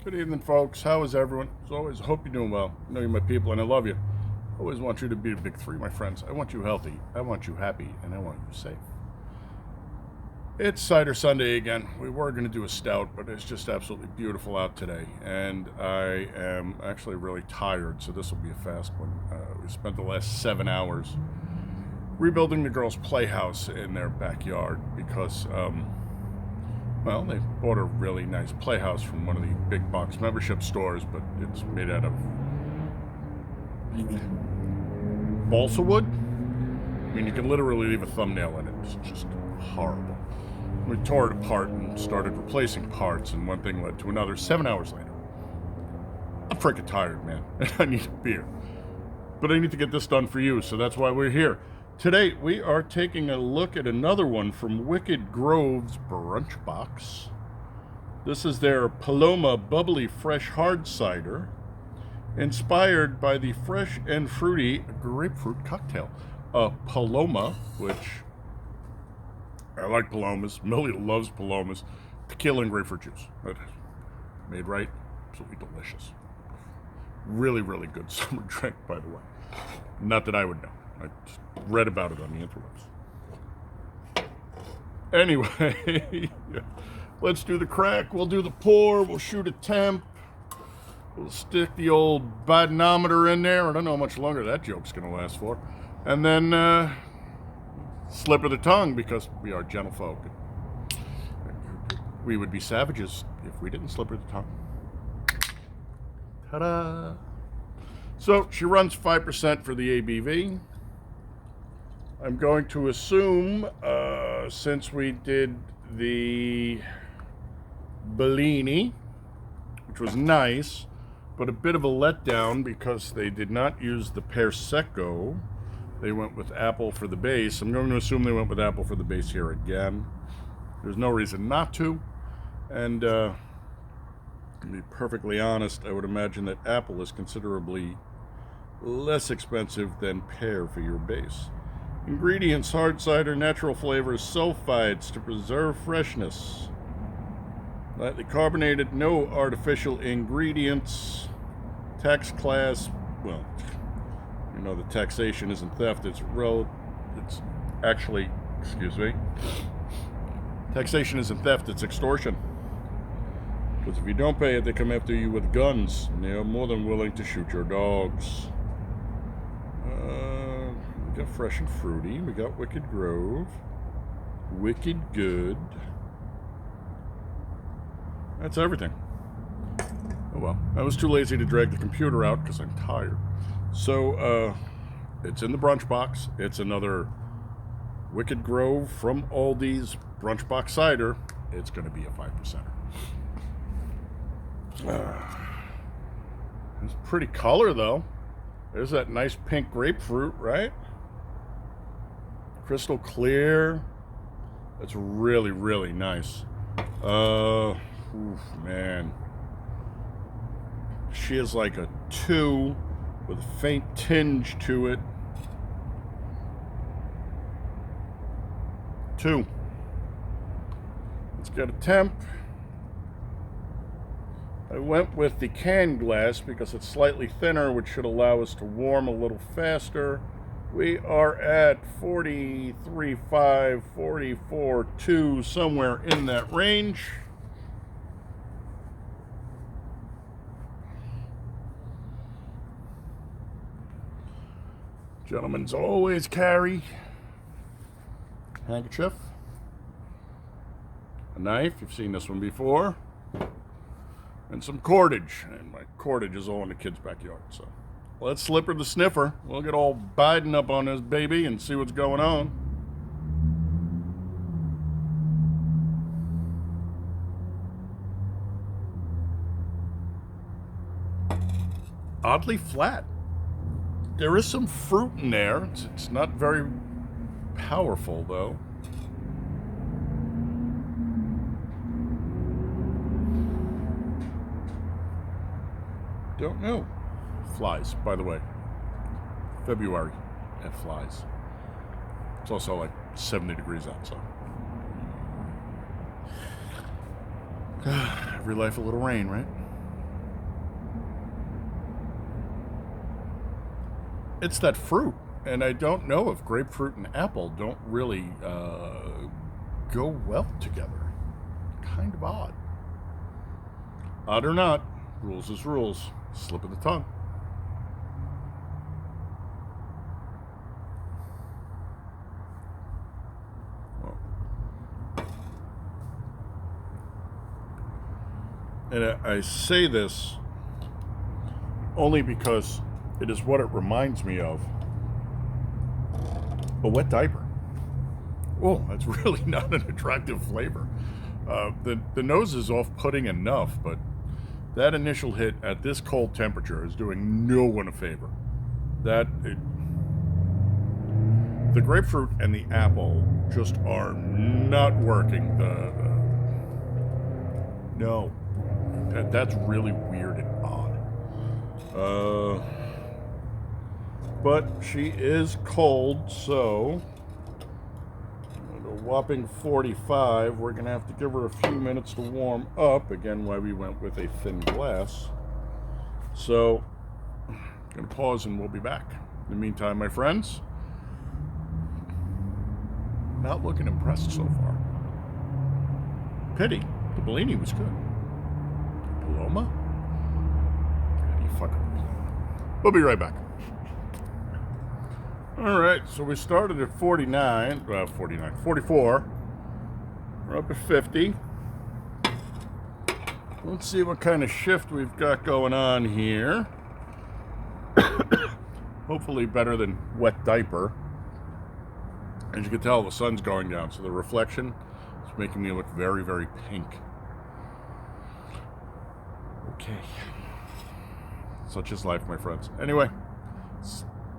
Good evening, folks. How is everyone? As always, I hope you're doing well. I know you're my people and I love you. I always want you to be a big three, my friends. I want you healthy, I want you happy, and I want you safe. It's Cider Sunday again. We were going to do a stout, but it's just absolutely beautiful out today. And I am actually really tired, so this will be a fast one. We spent the last 7 hours rebuilding the girls' playhouse in their backyard because, well, they bought a really nice playhouse from one of the big box membership stores, but it's made out of balsa wood. I mean, you can literally leave a thumbnail in it. It's just horrible. We tore it apart and started replacing parts, and one thing led to another. 7 hours later, I'm freaking tired, man. I need a beer. But I need to get this done for you, so that's why we're here. Today, we are taking a look at another one from Wicked Grove's brunch-box. This is their Paloma Bubbly Fresh Hard Cider, inspired by the fresh and fruity grapefruit cocktail. Paloma, which I like Palomas. Millie loves Palomas. Tequila and grapefruit juice. Made right, absolutely delicious. Really, really good summer drink, by the way. Not that I would know. I just read about it on the interwebs. Anyway, let's do the crack. We'll do the pour. We'll shoot a temp. We'll stick the old bidenometer in there. I don't know how much longer that joke's going to last for. And then slip of the tongue, because we are gentlefolk. We would be savages if we didn't slip of the tongue. Ta-da! So she runs 5% for the ABV. I'm going to assume, since we did the Bellini, which was nice, but a bit of a letdown because they did not use the Prosecco. They went with apple for the base. I'm going to assume they went with apple for the base here again. There's no reason not to. And to be perfectly honest, I would imagine that apple is considerably less expensive than pear for your base. Ingredients: hard cider, natural flavors, sulfites to preserve freshness. Lightly carbonated, no artificial ingredients. Tax class, well, you know, the taxation isn't theft, it's actually, taxation isn't theft, it's extortion. Because if you don't pay it, they come after you with guns, and they are more than willing to shoot your dogs. We got fresh and fruity, we got Wicked Grove, Wicked Good. That's everything. Oh well, I was too lazy to drag the computer out because I'm tired. So, it's in the brunch box. It's another Wicked Grove from Aldi's brunch box cider. It's going to be a 5%er. It's a pretty color, though. There's that nice pink grapefruit, right? Crystal clear. That's really, really nice. Oof, man. She is like a 2 with a faint tinge to it. 2. Let's get a temp. I went with the canned glass because it's slightly thinner, which should allow us to warm a little faster. We are at 43.5, 44.2, somewhere in that range. Gentlemen's always carry handkerchief, a knife, you've seen this one before, and some cordage. And my cordage is all in the kid's backyard, so let's slip her the sniffer. We'll get all Biden up on this baby and see what's going on. Oddly flat. There is some fruit in there. It's not very powerful, though. Don't know. Flies, by the way. February, it flies. It's also like 70 degrees outside. Every life a little rain, right? it's that fruit. And I don't know if grapefruit and apple don't really go well together. Kind of odd. Odd or not, rules is rules. Slip of the tongue. And I say this only because it is what it reminds me of. A wet diaper. Oh, that's really not an attractive flavor. The nose is off-putting enough, but that initial hit at this cold temperature is doing no one a favor. The grapefruit and the apple just are not working. No. That's really weird and odd. But she is cold, so at a whopping 45, we're going to have to give her a few minutes to warm up. Again, why we went with a thin glass. So, I'm going to pause and we'll be back. In the meantime, my friends, not looking impressed so far. Pity. The Bellini was good. Paloma? God, you fucking Paloma. We'll be right back. Alright, so we started at 44. We're up at 50. Let's see what kind of shift we've got going on here. Hopefully better than wet diaper. As you can tell, the sun's going down, so the reflection is making me look very, very pink. Okay. Such is life, my friends. Anyway,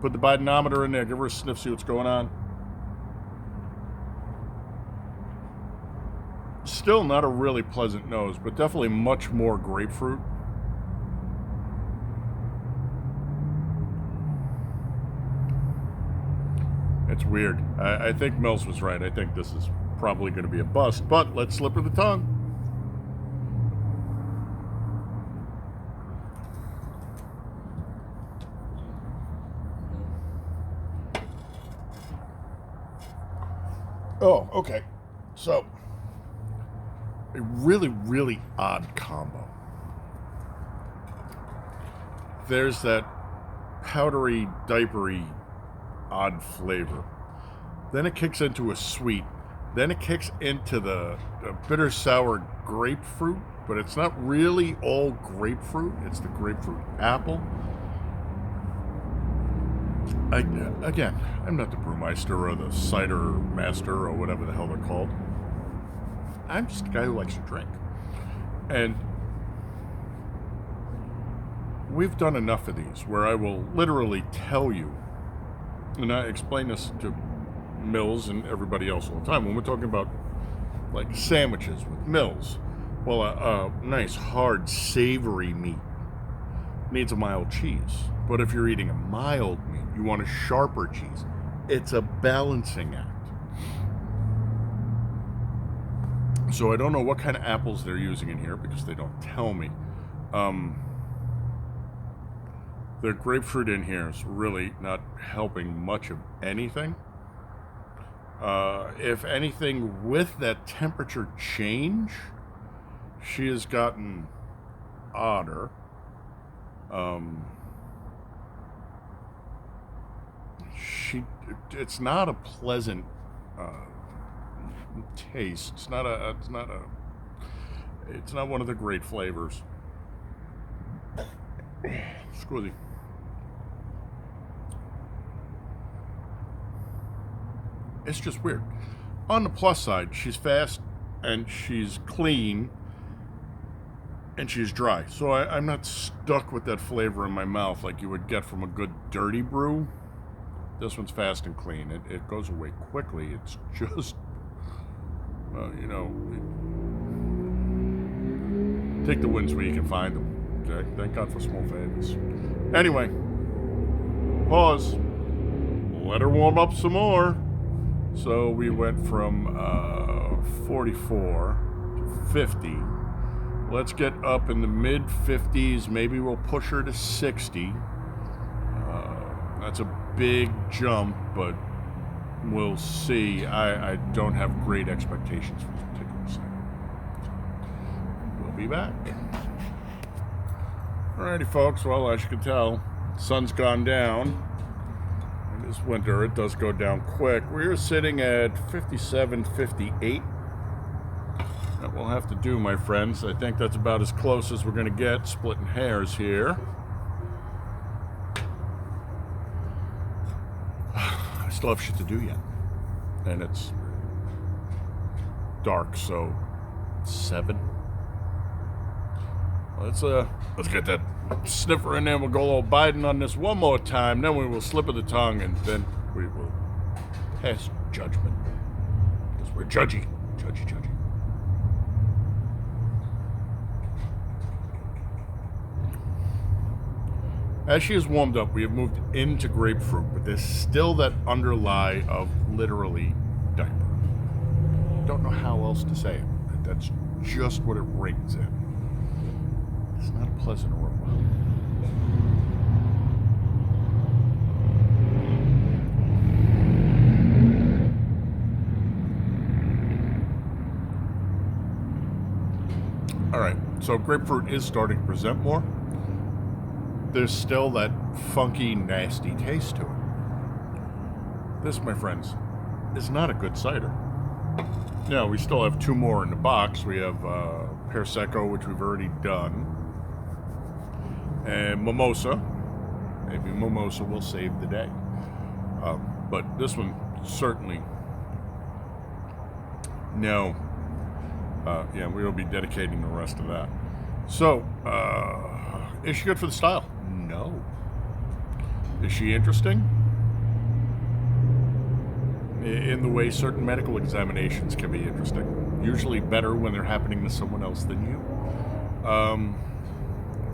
put the Bidenometer in there, give her a sniff, see what's going on. Still not a really pleasant nose, but definitely much more grapefruit. It's weird. I think Mills was right. I think this is probably going to be a bust, but let's slip her the tongue. Oh, okay. So, a really, really odd combo. There's that powdery, diapery, odd flavor. Then it kicks into a sweet. Then it kicks into the bitter, sour grapefruit, but it's not really all grapefruit. It's the grapefruit apple. Again, I'm not the brewmeister or the cider master or whatever the hell they're called. I'm just a guy who likes to drink. And we've done enough of these where I will literally tell you, and I explain this to Mills and everybody else all the time, when we're talking about like sandwiches with Mills, well, a nice, hard, savory meat needs a mild cheese. But if you're eating a mild meat, you want a sharper cheese. It's a balancing act. So I don't know what kind of apples they're using in here because they don't tell me. The grapefruit in here is really not helping much of anything. If anything, with that temperature change, she has gotten odder. It's not a pleasant taste. It's not one of the great flavors. Scusi. It's just weird. On the plus side, she's fast and she's clean and she's dry. So I'm not stuck with that flavor in my mouth like you would get from a good dirty brew. This one's fast and clean. It goes away quickly. It's just, take the wins where you can find them. Okay? Thank God for small favors. Anyway, pause. Let her warm up some more. So we went from 44 to 50. Let's get up in the mid 50s. Maybe we'll push her to 60. That's a big jump, but we'll see. I don't have great expectations for this particular cider. We'll be back. Alrighty, folks. Well, as you can tell, sun's gone down. It is winter. It does go down quick. We're sitting at 57, 58. That will have to do, my friends. I think that's about as close as we're going to get, splitting hairs here. I still have shit to do yet. And it's dark, so 7. Let's get that sniffer in there. We'll go all Biden on this one more time. Then we will slip of the tongue, and then we will pass judgment. Because we're judgy. Judgy. As she has warmed up, we have moved into grapefruit, but there's still that underlie of literally diaper. Don't know how else to say it. That's just what it rings in. It's not a pleasant aroma. All right, so grapefruit is starting to present more. There's still that funky, nasty taste to it. This, my friends, is not a good cider. Yeah, we still have 2 more in the box. We have Prosecco, which we've already done, and Mimosa. Maybe Mimosa will save the day. But this one, certainly, no. Yeah, we will be dedicating the rest of that. So, is she good for the style? No. Is she interesting? In the way certain medical examinations can be interesting. Usually better when they're happening to someone else than you.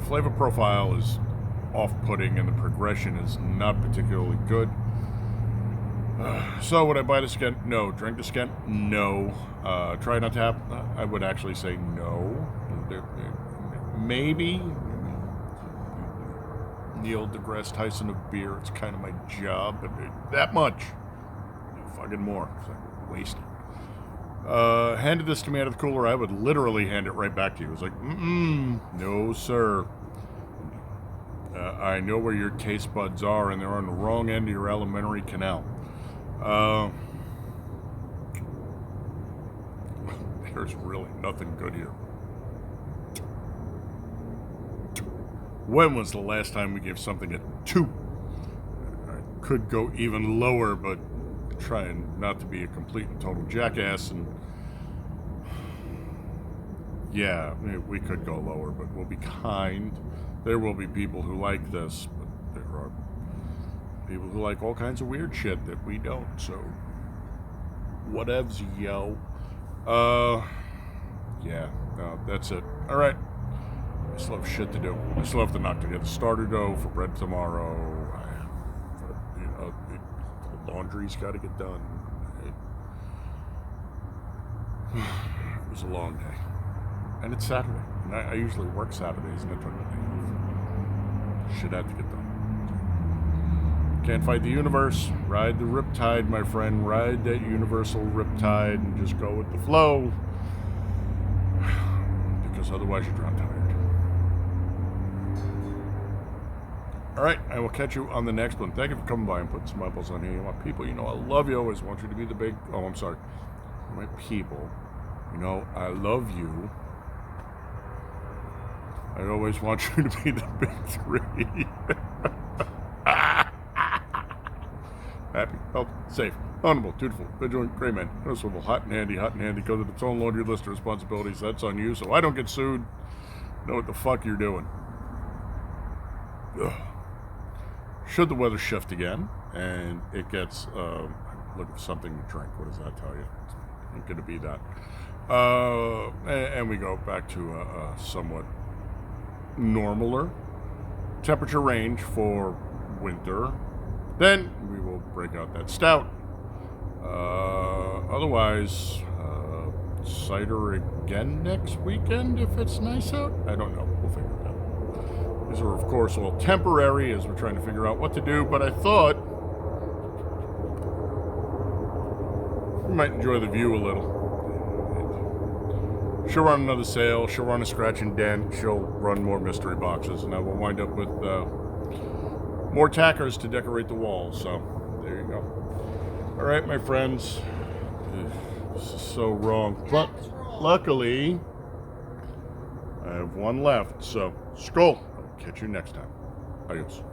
Flavor profile is off-putting and the progression is not particularly good. So would I buy the scant? No. Drink the scant? No. Try not to have? I would actually say no. Maybe Neil deGrasse Tyson of beer. It's kind of my job, but that much. Fucking more. It's like wasted. Handed this to me out of the cooler, I would literally hand it right back to you. It was like, no, sir. I know where your taste buds are, and they're on the wrong end of your alimentary canal. There's really nothing good here. When was the last time we gave something a 2? I could go even lower, but trying not to be a complete and total jackass, and yeah, we could go lower, but we'll be kind. There will be people who like this, but there are people who like all kinds of weird shit that we don't, so whatevs, yo. Yeah, no, that's it. All right. I still have shit to do. I still have to knock together starter dough for bread tomorrow. The laundry's got to get done. It was a long day. And it's Saturday. And I usually work Saturdays, and I took the day off. Shit had to get done. Can't fight the universe. Ride the riptide, my friend. Ride that universal riptide and just go with the flow. Because otherwise you drown tired. All right, I will catch you on the next one. Thank you for coming by and putting some eyeballs on here. My people, you know I love you. I always want you to be the big... Oh, I'm sorry. My people, you know I love you. I always want you to be the big 3. Happy, healthy, safe, honorable, dutiful, vigilant, gray man, no swivel, hot and handy, go to its own laundry list of responsibilities. That's on you, so I don't get sued. Know what the fuck you're doing. Ugh. Should the weather shift again, and it gets, looking for something to drink, what does that tell you? It's not going to be that. And we go back to a somewhat normaler temperature range for winter. Then we will break out that stout. Otherwise, cider again next weekend if it's nice out. I don't know. We'll figure it out. These are, of course, all temporary as we're trying to figure out what to do, but I thought we might enjoy the view a little. She'll run another sale, she'll run a scratch and dent, she'll run more mystery boxes, and I will wind up with more tackers to decorate the walls, so there you go. All right, my friends. This is so wrong. But luckily, I have one left, so Skal. I'll catch you next time. Adios.